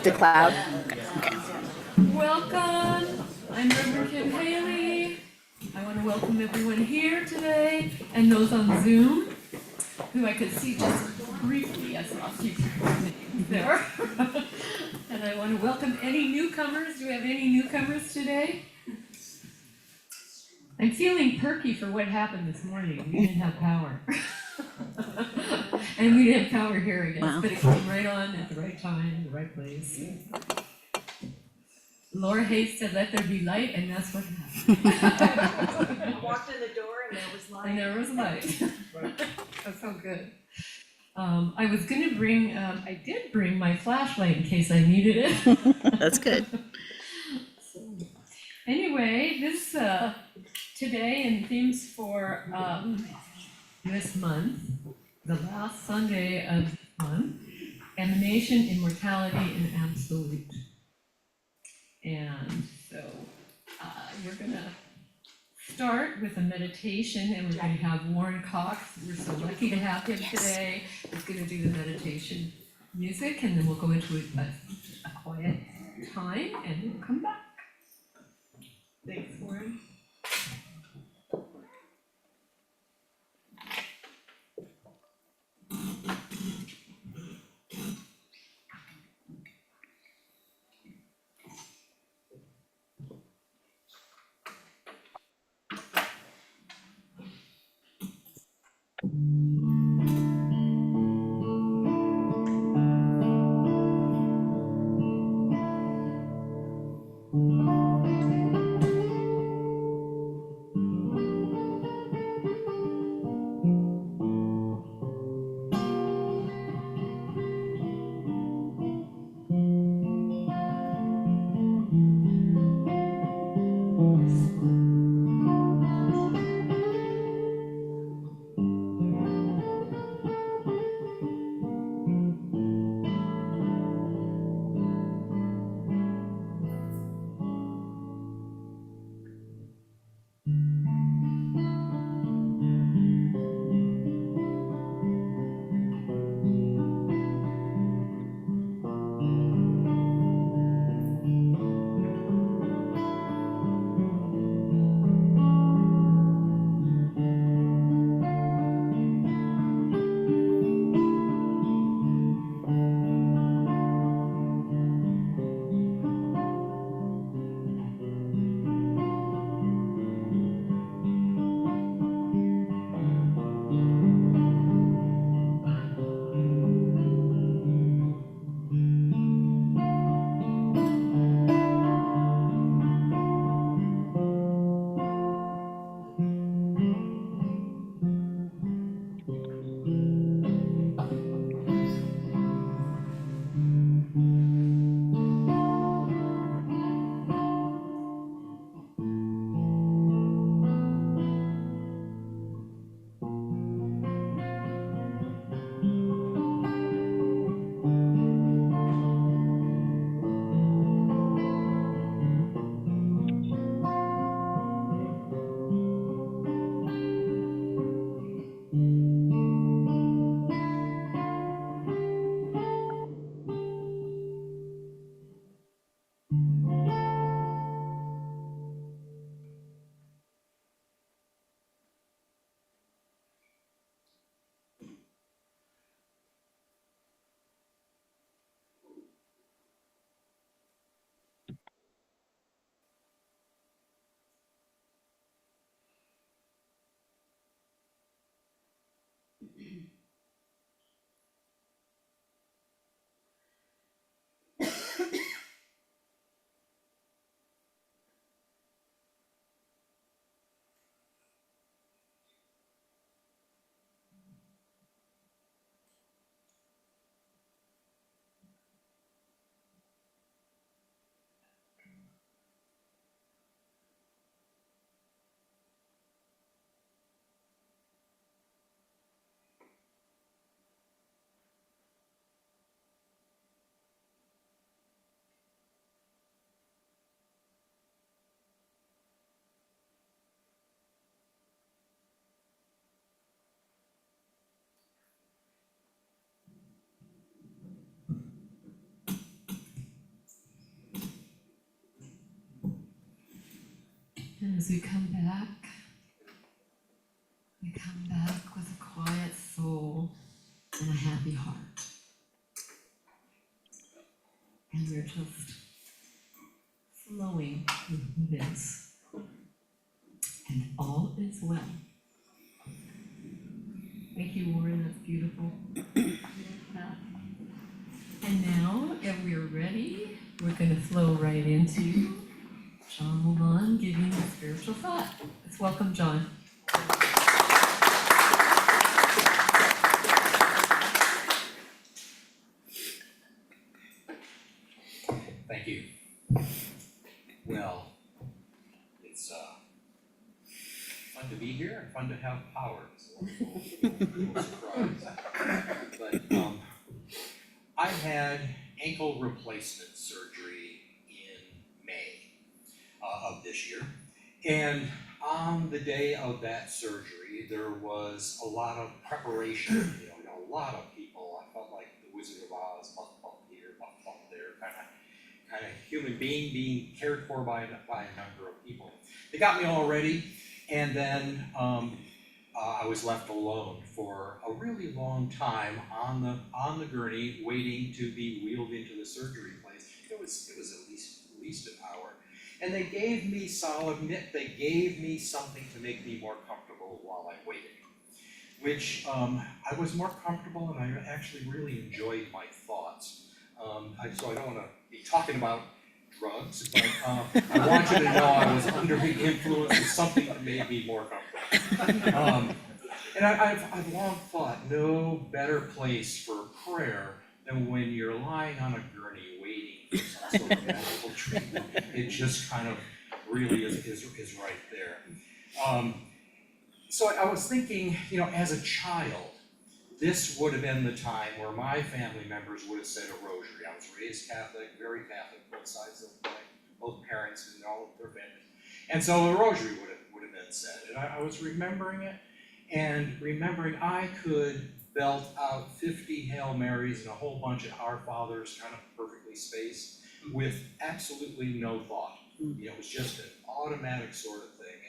The cloud. Okay. Welcome, I'm Reverend Kim Haley. I want to welcome everyone here today and those on Zoom, who I could see just briefly. I saw a few names there. And I want to welcome any newcomers. Do we have any newcomers today? I'm feeling perky for what happened this morning. We didn't have power. And we didn't have power here, I guess, Wow. but it came right on at the right time, the right place. Laura Hayes said, "Let there be light," and that's what happened. I walked in the door and there was light. And there was light. That's so good. I was gonna bring, I did bring my flashlight in case I needed it. That's good. So, anyway, this, today and themes for, this month, the last Sunday of the month, emanation, immortality, and absolute. And so, we're gonna start with a meditation, and we're gonna have Warren Cox. We're so lucky to have him today. He's gonna do the meditation music, and then we'll go into a quiet time, and we'll come back. Thanks, Warren. And as we come back with a quiet soul and a happy heart. And we're just flowing with this. And all is well. Thank you, Warren, that's beautiful. And now, if we're ready, we're going to flow right into John Milan giving a spiritual thought. Let's welcome John. Thank you. Well, it's fun to be here and fun to have power. It's a little surprise. But I had ankle replacement surgery in May of this year. And on the day of that surgery, there was a lot of preparation, a lot of people. I felt like the Wizard of Oz, buff here, buff there, kind of human being cared for by a number of people. They got me all ready, and then I was left alone for a really long time on the gurney, waiting to be wheeled into the surgery place. It was at least an hour, and they gave me they gave me something to make me more comfortable while I waited, which I was more comfortable, and I actually really enjoyed my thoughts. So I don't want to be talking about drugs, but I want you to know I was under the influence of something that made me more comfortable. And I've long thought no better place for prayer than when you're lying on a gurney waiting for some sort of medical treatment. It just kind of really is right there. So I was thinking, as a child, this would have been the time where my family members would have said a rosary. I was raised Catholic, very Catholic, both sides of both parents and all of their families. And so a rosary would have been said. And I was remembering it, and remembering I could belt out 50 Hail Marys and a whole bunch of Our Fathers, kind of perfectly spaced, with absolutely no thought. It was just an automatic sort of thing.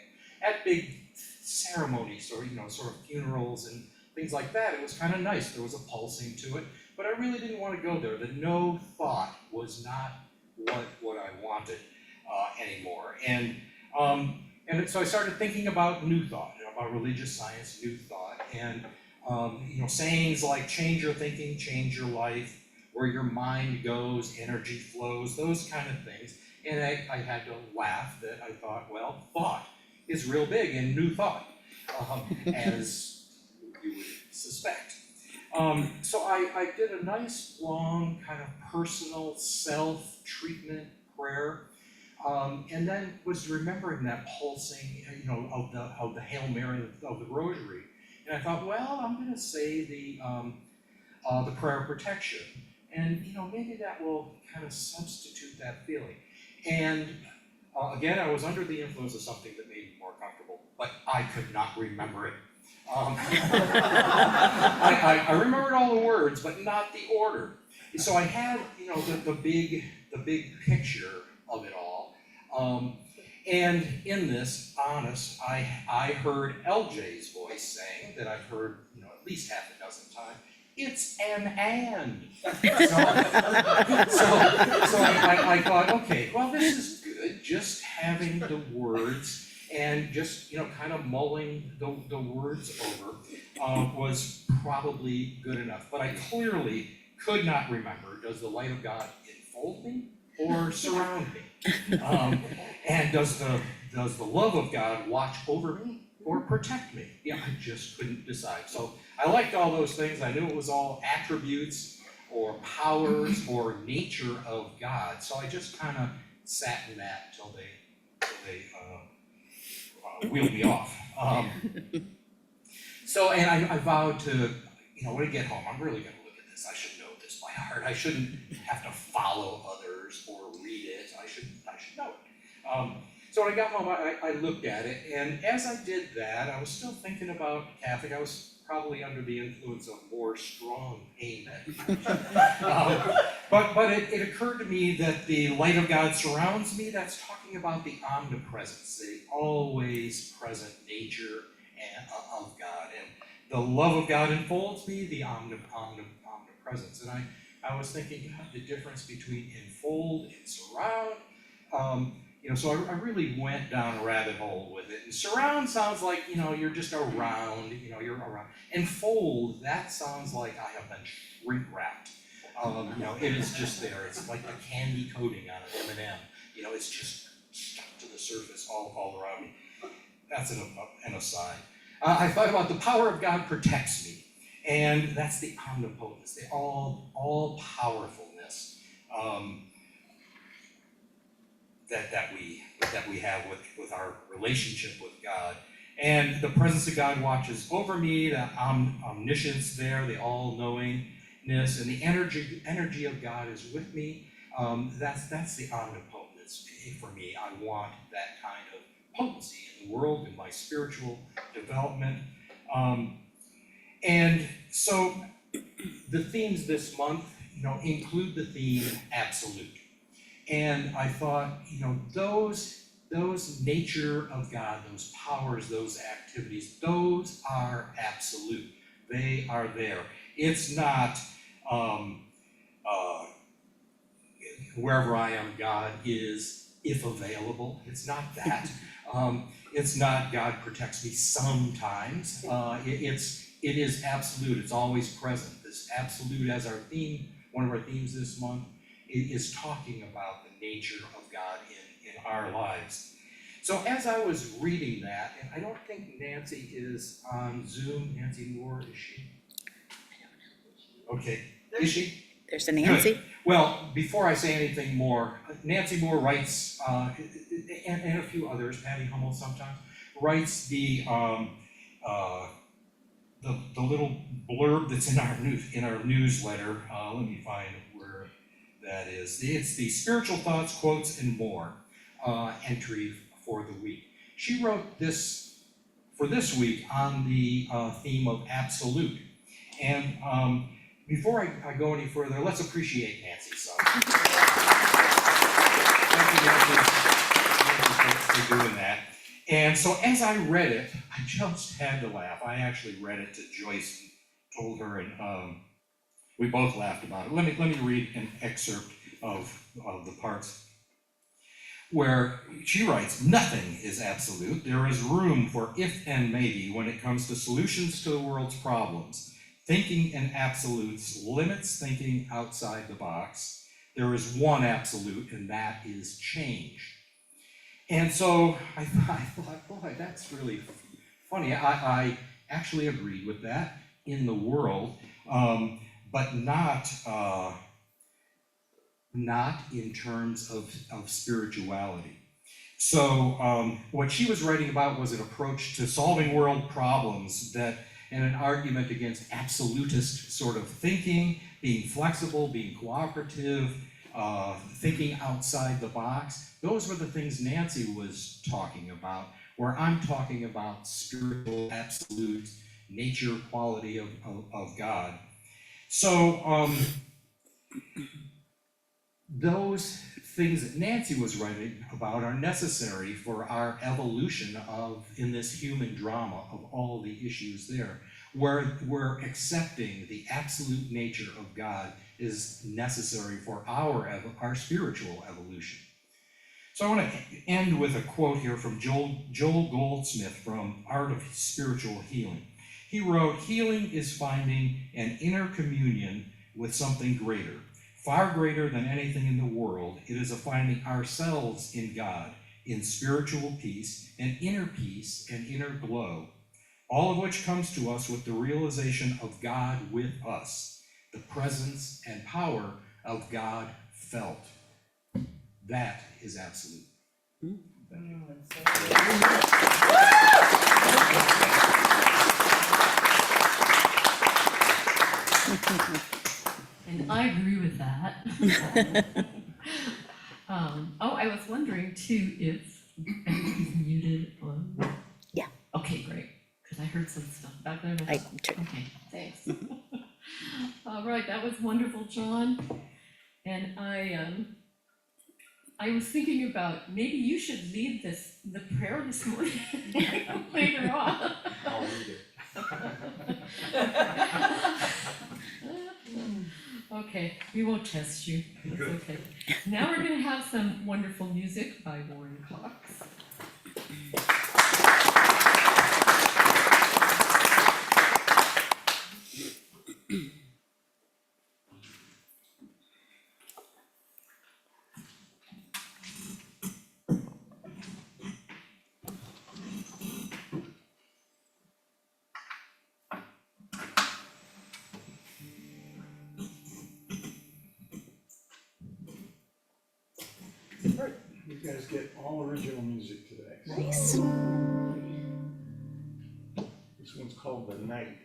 And at big ceremonies, sort of funerals and things like that, it was kind of nice. There was a pulsing to it, but I really didn't want to go there. The no thought was not what I wanted anymore. And so I started thinking about New Thought, about religious science, New Thought, and sayings like change your thinking, change your life, where your mind goes, energy flows, those kind of things. And I had to laugh that I thought, well, thought is real big in New Thought, as you would suspect. So I did a nice, long, kind of personal self-treatment prayer, and then was remembering that pulsing, of the Hail Mary of the Rosary, and I thought, well, I'm going to say the prayer of protection, and maybe that will kind of substitute that feeling. And again, I was under the influence of something that made me more comfortable, but I could not remember it. I remembered all the words, but not the order. So I had, the big picture of it all. And in this, honest, I heard LJ's voice saying that I've heard, at least half a dozen times. It's an and. So I thought, okay, well, this is good. Just having the words and just, kind of mulling the words over was probably good enough. But I clearly could not remember, does the light of God enfold me or surround me? And does the love of God watch over me or protect me? I just couldn't decide. So I liked all those things. I knew it was all attributes or powers or nature of God. So I just kind of sat in that till they wheeled me off. And I vowed to, when I get home, I'm really going to look at this. I should know this by heart. I shouldn't have to follow others or read it. I should know it. So when I got home, I looked at it, and as I did that, I was still thinking about Catholic. I was probably under the influence of more strong pain medication. But it occurred to me that the light of God surrounds me. That's talking about the omnipresence, the always present nature of God. And the love of God enfolds me, the omnipresence. And I was thinking the difference between enfold and surround. So I really went down a rabbit hole with it. And surround sounds like, you're just around, you're around. Enfold, that sounds like I have been shrink wrapped. It is just there. It's like the candy coating on an M&M. It's just stuck to the surface all around me. That's an aside. I thought about the power of God protects me. And that's the omnipotence, the all powerfulness that we have with our relationship with God. And the presence of God watches over me, the omniscience there, the all-knowingness, and the energy of God is with me. That's the omnipotence for me. I want that kind of potency in the world, in my spiritual development. And so the themes this month, include the theme absolute. And I thought, those nature of God, those powers, those activities, those are absolute. They are there. It's not wherever I am, God is, if available. It's not that. It's not God protects me sometimes. It is absolute. It's always present. This absolute as our theme, one of our themes this month, is talking about the nature of God in our lives. So as I was reading that, and I don't think Nancy is on Zoom. Nancy Moore, is she? Okay, is she? There's a Nancy. Good. Well, before I say anything more, Nancy Moore writes, and a few others, Patty Hummel sometimes, writes the little blurb that's in our newsletter. Let me find where that is. It's the spiritual thoughts, quotes, and more entry for the week. She wrote this for this week on the theme of absolute. And before I go any further, let's appreciate Nancy some. Thank you, Nancy, for doing that. And so as I read it, I just had to laugh. I actually read it to Joyce and told her, and we both laughed about it. Let me read an excerpt of the parts where she writes, "Nothing is absolute. There is room for if and maybe when it comes to solutions to the world's problems. Thinking in absolutes limits thinking outside the box. There is one absolute, and that is change." And so I thought, boy, that's really funny. I actually agreed with that in the world, but not in terms of spirituality. So what she was writing about was an approach to solving world problems and an argument against absolutist sort of thinking, being flexible, being cooperative, thinking outside the box. Those were the things Nancy was talking about, where I'm talking about spiritual, absolute nature, quality of God. So those things that Nancy was writing about are necessary for our evolution in this human drama of all the issues there, where we're accepting the absolute nature of God is necessary for our spiritual evolution. So I want to end with a quote here from Joel Goldsmith from Art of Spiritual Healing. He wrote, "Healing is finding an inner communion with something greater, far greater than anything in the world. It is a finding ourselves in God, in spiritual peace and inner glow, all of which comes to us with the realization of God with us, the presence and power of God felt. That is absolute." Thank you. And I agree with that. I was wondering too if everybody's muted on. Yeah. Okay, great, because I heard some stuff. that good? I, Okay, thanks. All right, that was wonderful, John. And I was thinking about, maybe you should lead the prayer this morning later on. I'll read it. Okay, we won't test you, it's Good. okay. Now we're gonna have some wonderful music by Warren Cox. You guys get all original music today. nice. This one's called The Night.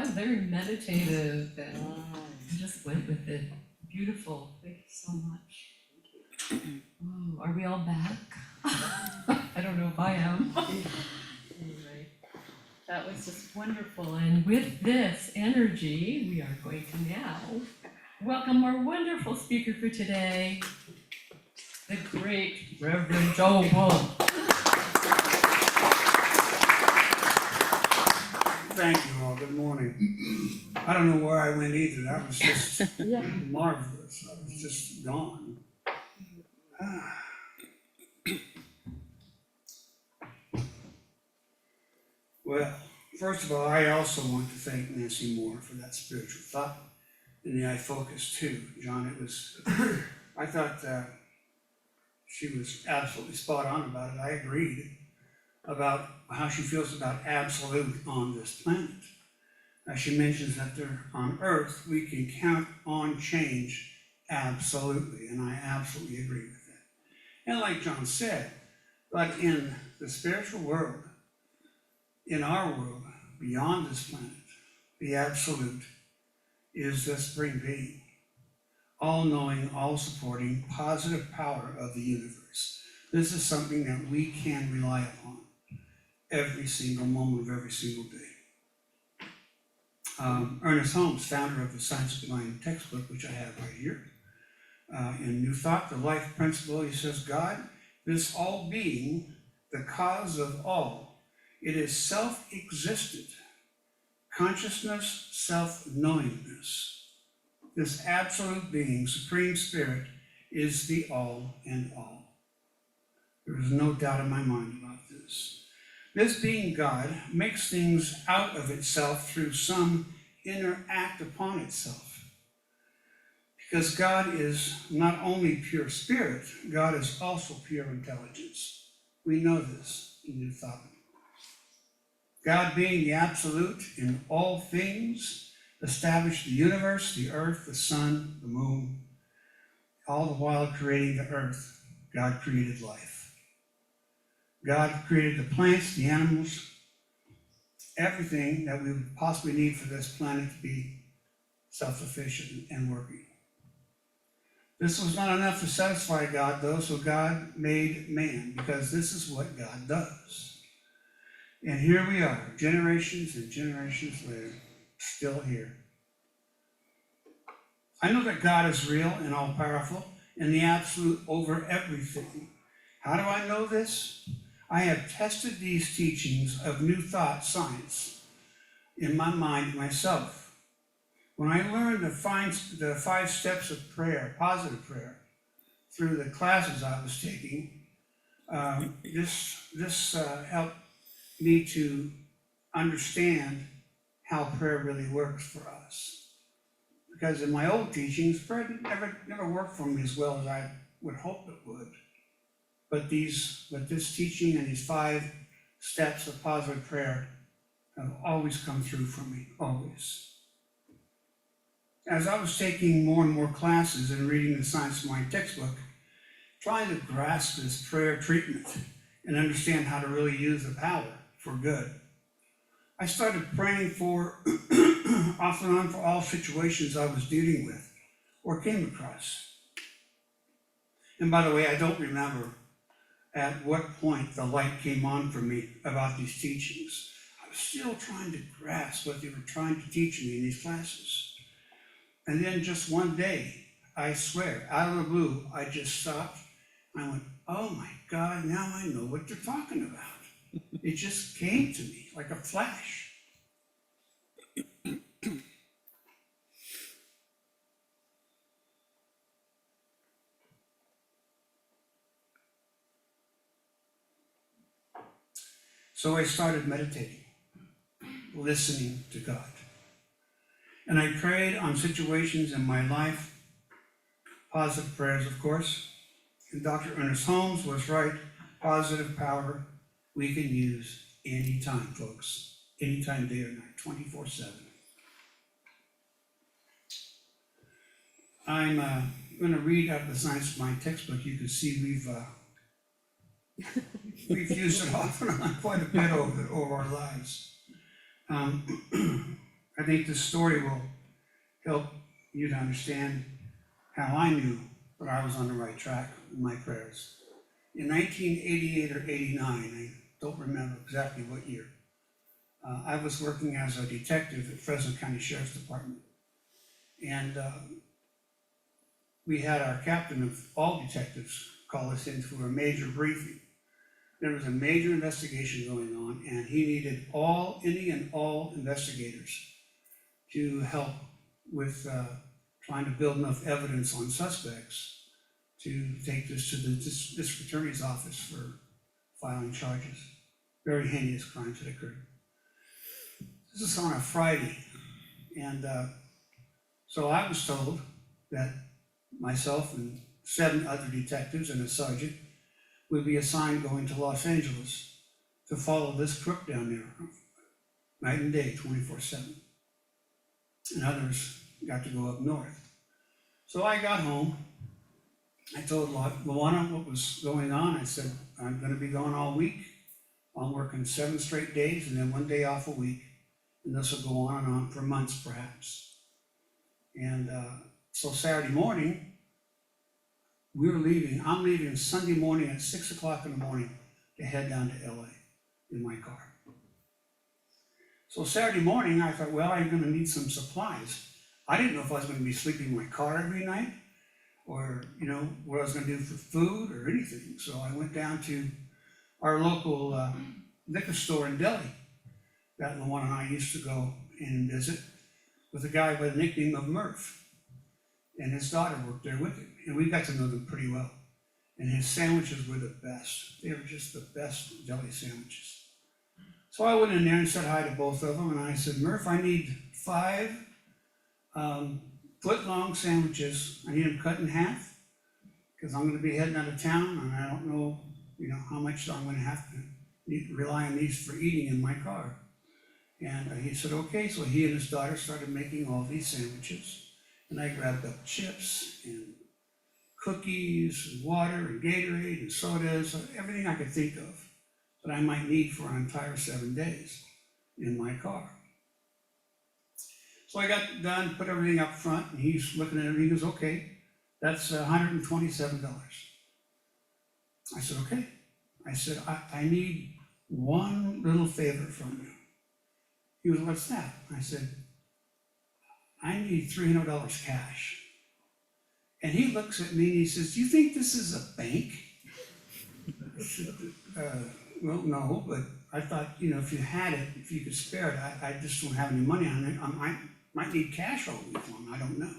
was very meditative and I just went with it. Beautiful, thank you so much. Oh, are we all back? I don't know if I am. Anyway, that was just wonderful, and with this energy, we are going to now welcome our wonderful speaker for today, the great Reverend Joe Bull. Thank you all, good morning. I don't know where I went either, that was just marvelous, I was just gone. Well, first of all, I also want to thank Nancy Moore for that spiritual thought in the I Focus too. John, it was, I thought she was absolutely spot on about it. I agreed about how she feels about absolute on this planet. She mentions that on Earth, we can count on change absolutely, and I absolutely agree with that. And like John said, but in the spiritual world, in our world, beyond this planet, the absolute is the supreme being, all-knowing, all-supporting, positive power of the universe. This is something that we can rely upon every single moment of every single day. Ernest Holmes, founder of the Science of Mind textbook, which I have right here, in New Thought, the Life Principle, he says, God, this all being, the cause of all, it is self-existent, consciousness, self-knowingness. This absolute being, supreme spirit, is the all and all. There is no doubt in my mind about this. This being God makes things out of itself through some inner act upon itself. Because God is not only pure spirit, God is also pure intelligence. We know this in New Thought. God being the absolute in all things, established the universe, the earth, the sun, the moon. All the while creating the earth, God created life. God created the plants, the animals, everything that we would possibly need for this planet to be self-sufficient and working. This was not enough to satisfy God, though, so God made man, because this is what God does. And here we are, generations and generations later, still here. I know that God is real and all-powerful and the absolute over everything. How do I know this? I have tested these teachings of New Thought science in my mind myself. When I learned the 5 steps of prayer, positive prayer, through the classes I was taking, this helped me to understand how prayer really works for us. Because in my old teachings, prayer never worked for me as well as I would hope it would. But this teaching and these 5 steps of positive prayer have always come through for me, always. As I was taking more and more classes and reading the Science of Mind textbook, trying to grasp this prayer treatment and understand how to really use the power for good, I started praying for, off and on, for all situations I was dealing with or came across. And by the way, I don't remember at what point the light came on for me about these teachings. I was still trying to grasp what they were trying to teach me in these classes. And then just one day, I swear, out of the blue, I just stopped. I went, oh my God, now I know what they're talking about. It just came to me like a flash. So I started meditating, listening to God. And I prayed on situations in my life, positive prayers, of course. And Dr. Ernest Holmes was right, positive power we can use anytime, folks. Anytime, day or night, 24/7. I'm going to read out of the Science of Mind textbook. You can see we've used it off and on quite a bit over our lives. I think this story will help you to understand how I knew that I was on the right track in my prayers. In 1988 or 89, I don't remember exactly what year, I was working as a detective at Fresno County Sheriff's Department. And we had our captain of all detectives call us in for a major briefing. There was a major investigation going on, and he needed any and all investigators to help with trying to build enough evidence on suspects to take this to the district attorney's office for filing charges. Very heinous crimes that occurred. This is on a Friday, and so I was told that myself and 7 other detectives and a sergeant would be assigned going to Los Angeles to follow this crook down there, night and day, 24/7. And others got to go up north. So I got home, I told Luana what was going on. I said, I'm gonna be gone all week. I'm working 7 straight days and then 1 day off a week. And this will go on and on for months perhaps. And so Saturday morning, I'm leaving Sunday morning at 6 o'clock in the morning to head down to LA in my car. So Saturday morning, I thought, well, I'm gonna need some supplies. I didn't know if I was gonna be sleeping in my car every night, or, what I was gonna do for food or anything. So I went down to our local liquor store in Delhi, that Luana and I used to go in and visit, with a guy by the nickname of Murph. And his daughter worked there with him, and we got to know them pretty well. And his sandwiches were the best. They were just the best deli sandwiches. So I went in there and said hi to both of them, and I said, Murph, I need 5 foot-long sandwiches. I need them cut in half, because I'm gonna be heading out of town, and I don't know, how much I'm gonna have to rely on these for eating in my car. And he said, okay, so he and his daughter started making all these sandwiches. And I grabbed up chips and cookies and water and Gatorade and sodas, everything I could think of that I might need for an entire 7 days in my car. So I got done, put everything up front, and he's looking at it, and he goes, okay, that's $127. I said, okay. I said, I need one little favor from you. He goes, what's that? I said, I need $300 cash. And he looks at me and he says, do you think this is a bank? I said, well, no, but I thought, if you had it, if you could spare it, I just don't have any money on it. I might need cash all week long, I don't know.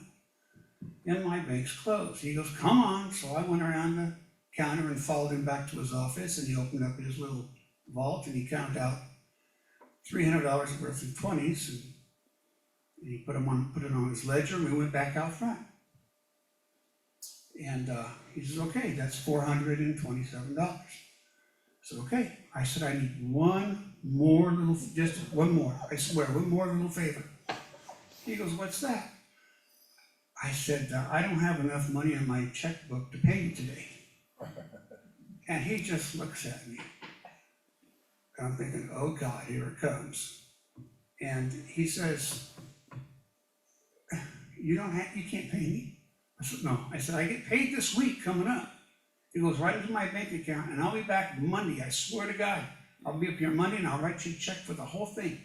And my bank's closed. He goes, come on. So I went around the counter and followed him back to his office, and he opened up his little vault and he counted out $300 worth of 20s, and he put it on his ledger, and we went back out front. And he says, okay, that's $427. I said, okay. I said, I need one more, I swear, one more little favor. He goes, what's that? I said, I don't have enough money in my checkbook to pay you today. And he just looks at me. And I'm thinking, oh God, here it comes. And he says, you can't pay me? I said, no. I said, I get paid this week coming up. It goes right into my bank account, and I'll be back Monday, I swear to God. I'll be up here Monday, and I'll write you a check for the whole thing.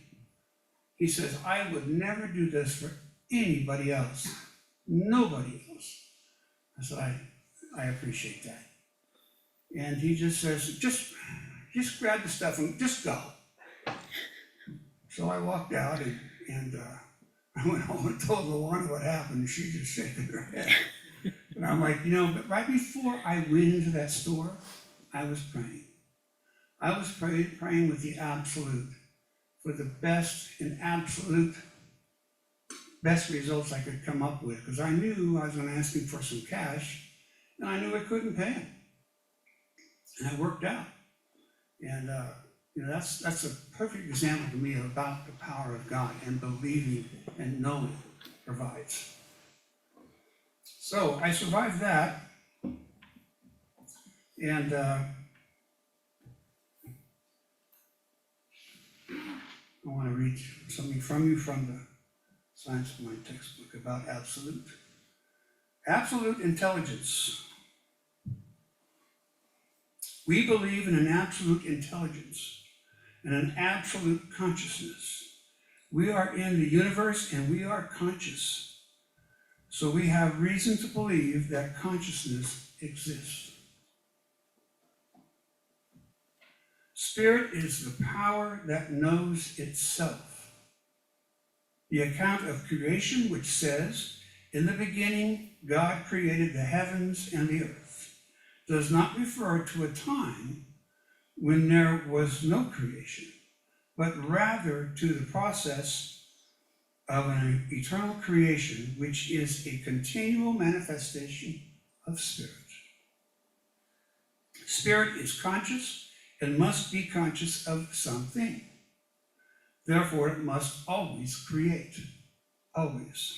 He says, I would never do this for anybody else. Nobody else. I said, I appreciate that. And he just says, just grab the stuff and just go. So I walked out and I went home and told Luana what happened, and she just shaking her head. And I'm like, but right before I went into that store, I was praying. I was praying with the absolute, for the best and absolute best results I could come up with, because I knew I was gonna ask him for some cash, and I knew I couldn't pay him. And it worked out. And that's a perfect example to me about the power of God and believing and knowing provides. So I survived that, and I want to read something from you from science of mind textbook about absolute intelligence. We believe in an absolute intelligence and an absolute consciousness. We are in the universe and we are conscious. So we have reason to believe that consciousness exists. Spirit is the power that knows itself. The account of creation, which says, "In the beginning, God created the heavens and the earth," does not refer to a time when there was no creation, but rather to the process of an eternal creation, which is a continual manifestation of spirit. Spirit is conscious and must be conscious of something. Therefore, it must always create. Always.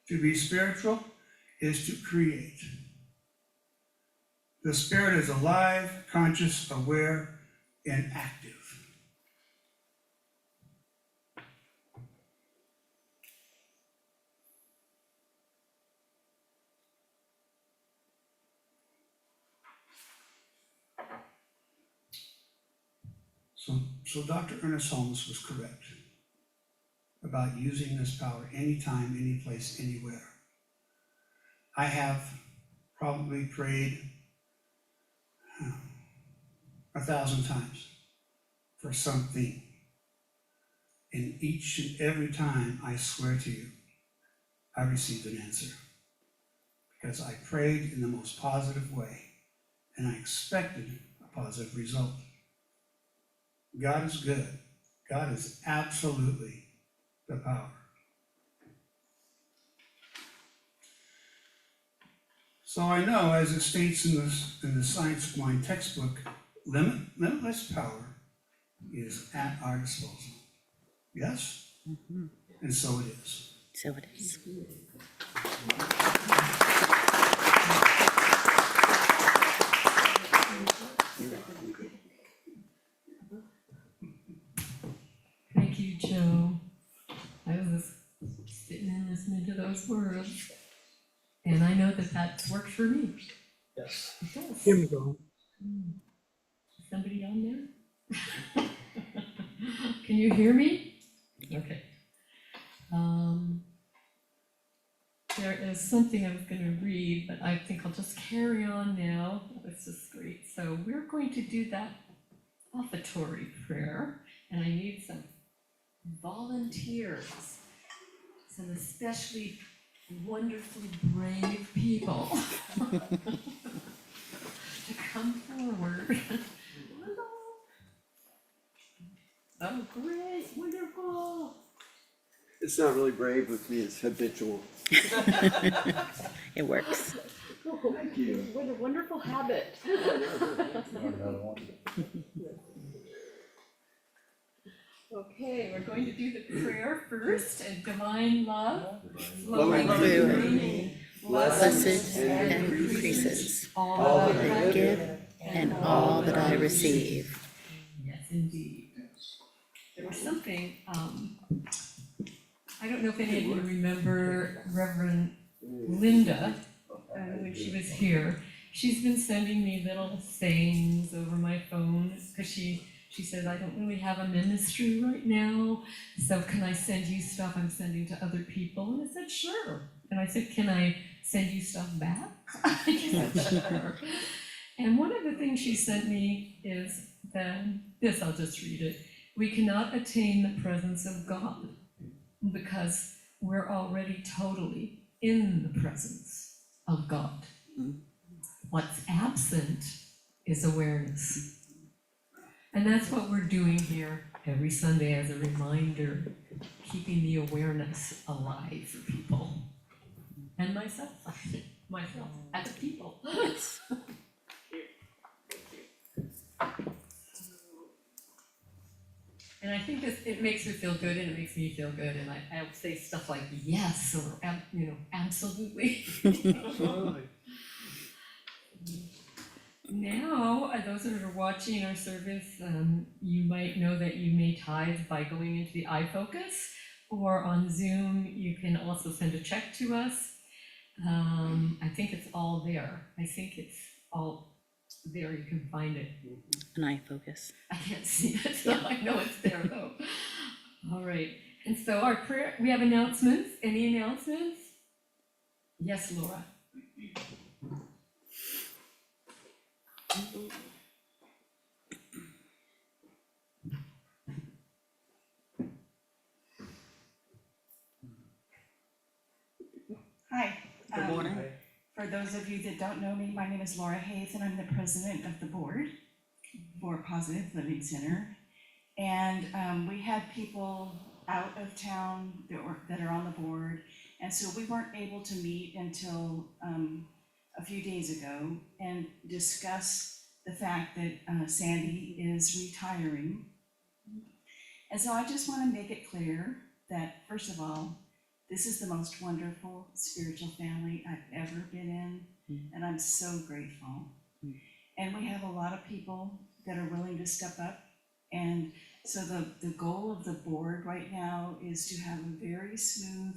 To be spiritual is to create. The spirit is alive, conscious, aware, and active. So Dr. Ernest Holmes was correct about using this power anytime, any place, anywhere. I have probably prayed 1,000 times for something. And each and every time, I swear to you, I received an answer. Because I prayed in the most positive way, and I expected a positive result. God is good. God is absolutely the power. So I know, as it states in the Science of Mind textbook, limitless power is at our disposal. Yes? Mm-hmm. And so it is. So it is. Thank you, Joe. I was sitting and listening to those words, and I know that worked for me. Yes. It does. Here we go. Somebody on there? Can you hear me? Okay. There is something I was gonna read, but I think I'll just carry on now. This is great. So we're going to do that offertory prayer, and I need some volunteers, some especially wonderfully brave people to come forward. Oh, great, wonderful. It's not really brave with me, it's habitual. It works. Thank you. What a wonderful habit. Okay, we're going to do the prayer first, and divine love, Flowing flowing through through me, Blessed and increases all that that I give and all that I receive. Yes, indeed. There was something, I don't know if any of you remember Reverend Linda, when she was here. She's been sending me little sayings over my phone, because she said, I don't really have a ministry right now, so can I send you stuff I'm sending to other people? And I said, sure. And I said, can I send you stuff back? She said, sure. And one of the things she sent me is that, this, I'll just read it. We cannot attain the presence of God because we're already totally in the presence of God. What's absent is awareness. And that's what we're doing here every Sunday as a reminder, keeping the awareness alive for people. And myself as a people. And I think it makes her feel good and it makes me feel good, and I would say stuff like yes or absolutely. Now, those that are watching our service, you might know that you may tithe by going into the iFocus. or on Zoom, you can also send a check to us. I think it's all there. I think it's all there. You can find it. And I focus. I can't see it, so I know it's there though. All right, and so our prayer, we have announcements. Any announcements? Yes, Laura. Hi. Good morning. For those of you that don't know me, my name is Laura Hayes and I'm the president of the board for Positive Living Center. And we had people out of town that are on the board, and so we weren't able to meet until a few days ago and discuss the fact that Sandy is retiring. And so I just want to make it clear that, first of all, this is the most wonderful spiritual family I've ever been in, and I'm so grateful. And we have a lot of people that are willing to step up. And so the goal of the board right now is to have a very smooth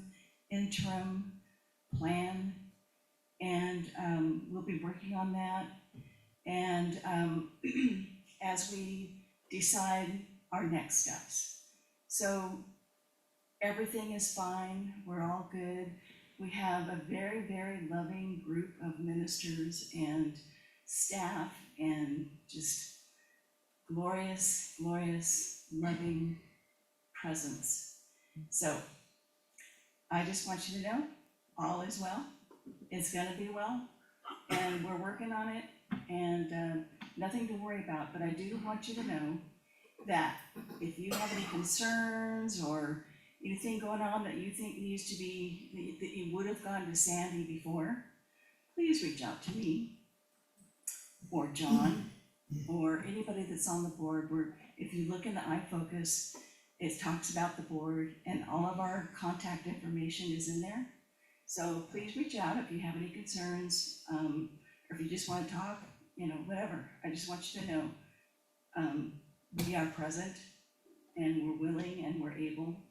interim plan, and we'll be working on that. And as we decide our next steps. So everything is fine, we're all good. We have a very, very loving group of ministers and staff and just glorious, glorious, loving presence. So I just want you to know, all is well. It's gonna be well, and we're working on it, and nothing to worry about. But I do want you to know that if you have any concerns or anything going on that you think needs to be, that you would have gone to Sandy before, please reach out to me or John or anybody that's on the board. Where if you look in the iFocus, it talks about the board and all of our contact information is in there. So please reach out if you have any concerns, or if you just want to talk, whatever. I just want you to know, we are present and we're willing and we're able,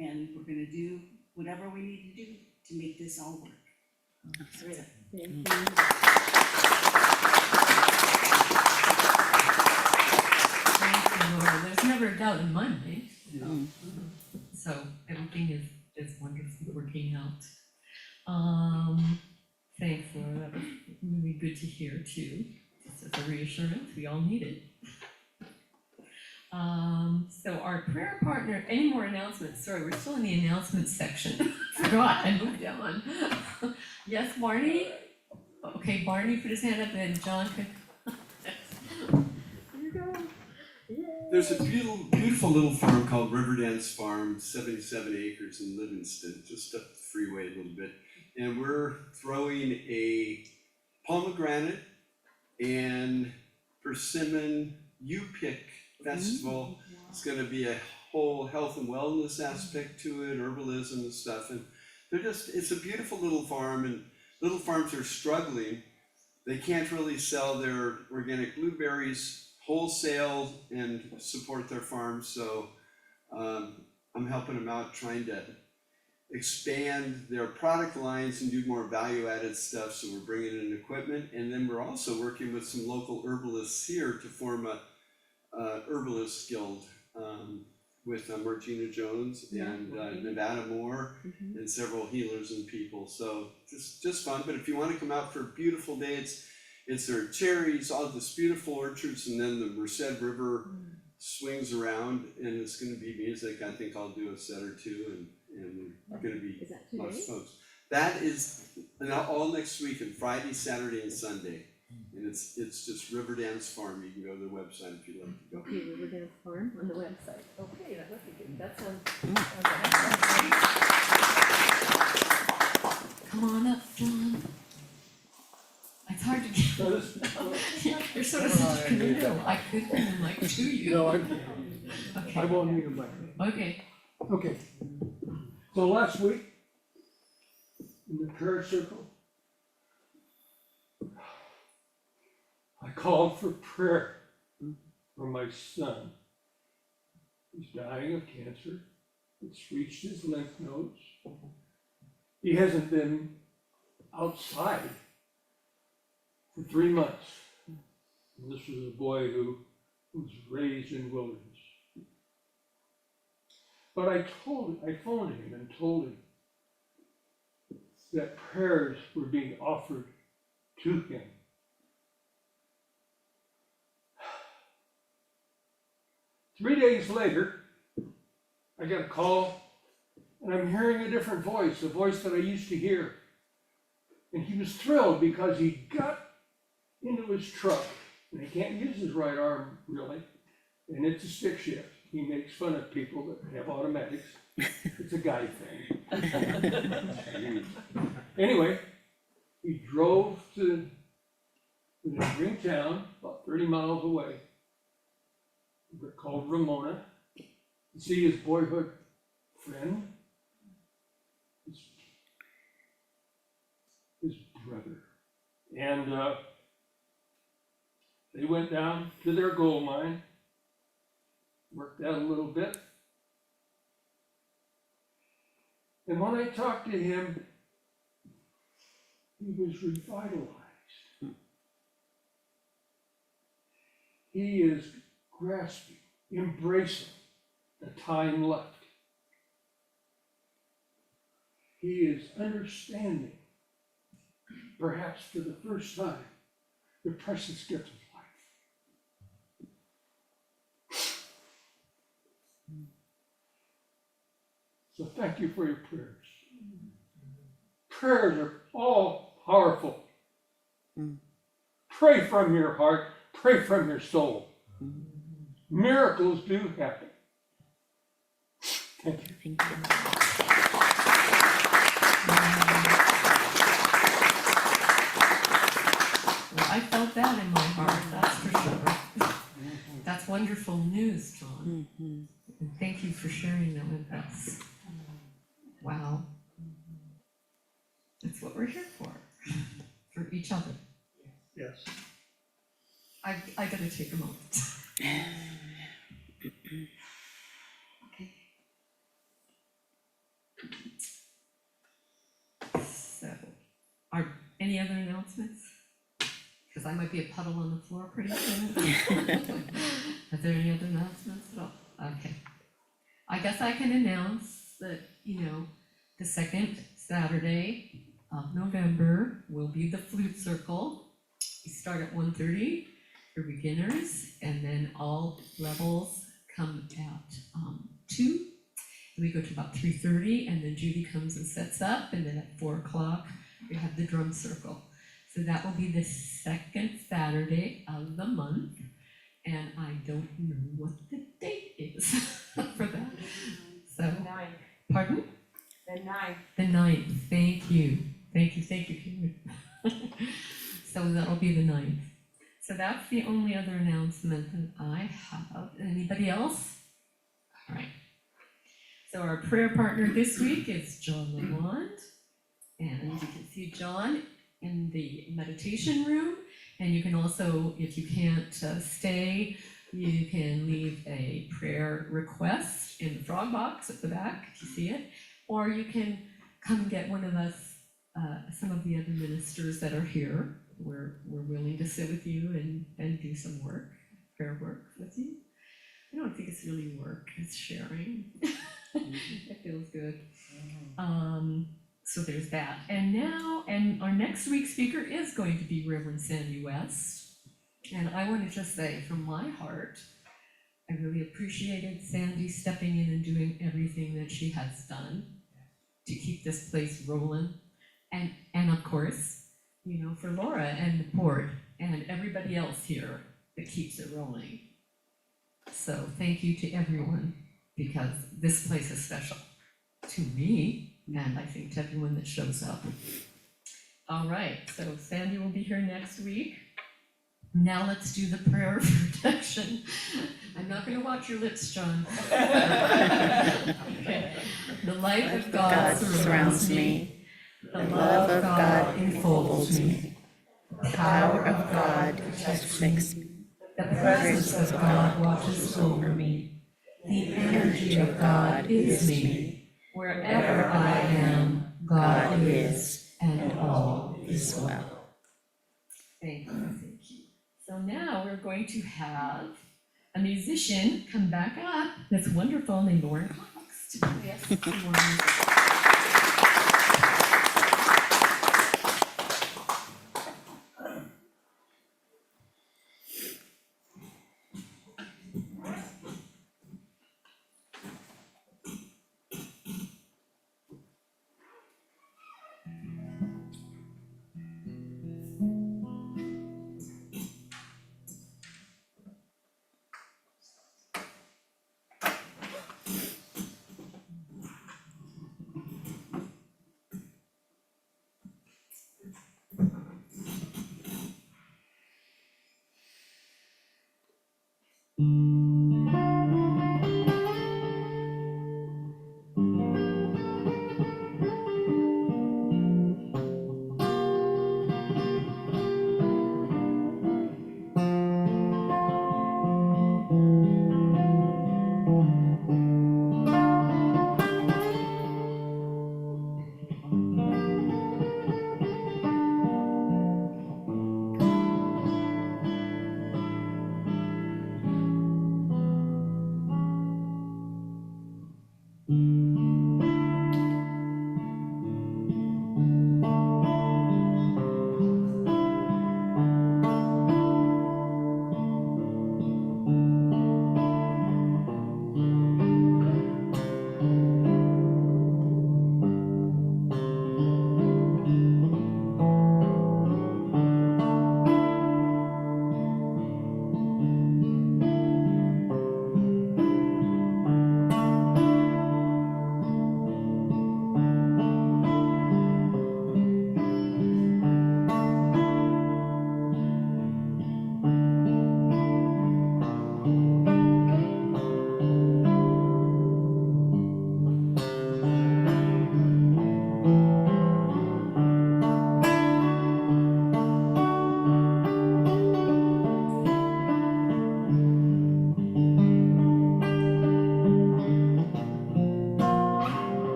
and we're gonna do whatever we need to do to make this all work. Thank you, Laura. There's never a doubt in my mind. So everything is wonderfully working out. Thanks, Laura. That was really good to hear too. Just as a reassurance, we all need it. So our prayer partner, any more announcements? Sorry, we're still in the announcements section. Forgot, I moved down. Yes, Barney? Okay, Barney put his hand up and John could. Here you go. There's a beautiful little farm called Riverdance Farm, 77 acres in Livingston, just up the freeway a little bit. And we're throwing a pomegranate and persimmon U-Pick festival. It's gonna be a whole health and wellness aspect to it, herbalism and stuff. And it's a beautiful little farm, and little farms are struggling. They can't really sell their organic blueberries wholesale and support their farms, so I'm helping them out, trying to expand their product lines and do more value-added stuff. So we're bringing in equipment, and then we're also working with some local herbalists here to form a herbalist guild with Martina Jones and Nevada Moore and several healers and people. So just fun. But if you want to come out for a beautiful day, it's their cherries, all this beautiful orchards, and then the Merced River swings around, and it's going to be music. I think I'll do a set or two, and we're going to be lots of folks. That is all next week, and Friday, Saturday, and Sunday. And it's just Riverdance Farm. You can go to the website if you'd like to go. Okay, Riverdance Farm on the website. Okay, that must be good. That sounds great. Come on up, John. It's hard to get. You're sort of such a canoe. I could bring them like to you. No, I Okay. won't need a microphone. Okay. Okay. So last week, in the prayer circle, I called for prayer for my son. He's dying of cancer, It's reached his lymph nodes. He hasn't been outside for 3 months. And this was a boy who was raised in wilderness. But I phoned him and told him that prayers were being offered to him. Three days later, I got a call, and I'm hearing a different voice, a voice that I used to hear. And he was thrilled because he got into his truck, and he can't use his right arm really, and it's a stick shift. He makes fun of people that have automatics. It's a guy thing. Anyway, he drove to the neighboring town, about 30 miles away, called Ramona, to see his boyhood friend, his brother. And they went down to their gold mine, worked out a little bit. And when I talked to him, he was revitalized. He is grasping, embracing the time left. He is understanding, perhaps for the first time, the precious gift of life. So thank you for your prayers. Prayers are all powerful. Pray from your heart, pray from your soul. Miracles do happen. Thank you. Thank you. Well, I felt that in my heart, that's for sure. That's wonderful news, John. And thank you for sharing that with us. Wow. That's what we're here for each other. Yes. I gotta take a moment. Okay. So, are any other announcements? Because I might be a puddle on the floor pretty soon. Are there any other announcements at all? Okay. I guess I can announce that, the second Saturday of November will be the flute circle. We start at 1:30 for beginners, and then all levels come at 2. And we go to about 3:30, and then Judy comes and sets up, and then at 4 o'clock, we have the drum circle. So that will be the second Saturday of the month, and I don't know what the date is for that. So, pardon? The 9th. The 9th, thank you, Karen. So that'll be the 9th. So that's the only other announcement that I have. Anybody else? All right. So our prayer partner this week is John Lamond. And you can see John in the meditation room. And you can also, if you can't stay, you can leave a prayer request in the frog box at the back, if you see it. Or you can come get one of us, some of the other ministers that are here. We're willing to sit with you and do some work, prayer work with you. I don't think it's really work, it's sharing. It feels good. So there's that. And our next week's speaker is going to be Reverend Sandy West. And I want to just say from my heart, I really appreciated Sandy stepping in and doing everything that she has done to keep this place rolling. And of course, for Laura and the board and everybody else here that keeps it rolling. So thank you to everyone, because this place is special to me, and I think to everyone that shows up. All right, so Sandy will be here next week. Now let's do the prayer of protection. I'm not gonna watch your lips, John. Okay. The light of God surrounds me. The love of God enfolds me. The power of God protects me. The presence of God watches over me. The energy of God is me. Wherever I am, God is, and all is well. Thank you, thank you. So now we're going to have a musician come back up that's wonderful named Lauren Cox to play us some more music.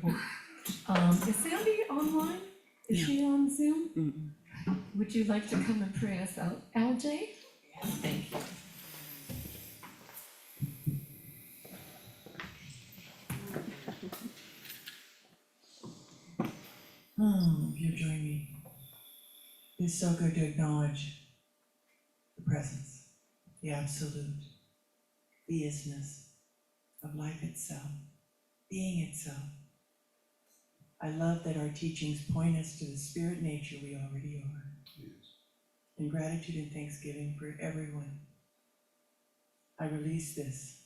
Wonderful. Is Sandy online? Is she on Zoom? Would you like to come and pray us out, LJ? Thank you. If you'll join me. It's so good to acknowledge the presence, the absolute, the isness of life itself, being itself. I love that our teachings point us to the spirit nature we already are. In gratitude and thanksgiving for everyone, I release this,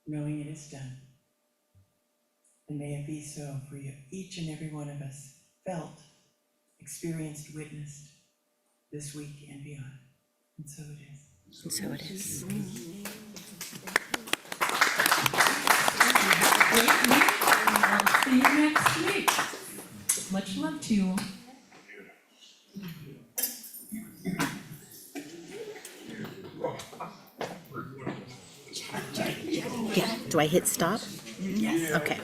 knowing it is done. And may it be so for you, each and every one of us, felt, experienced, witnessed this week and beyond. And so it is. And so it is. Great week, and I'll see you next week. Much love to you all. Yeah, do I hit stop? Yes. Okay.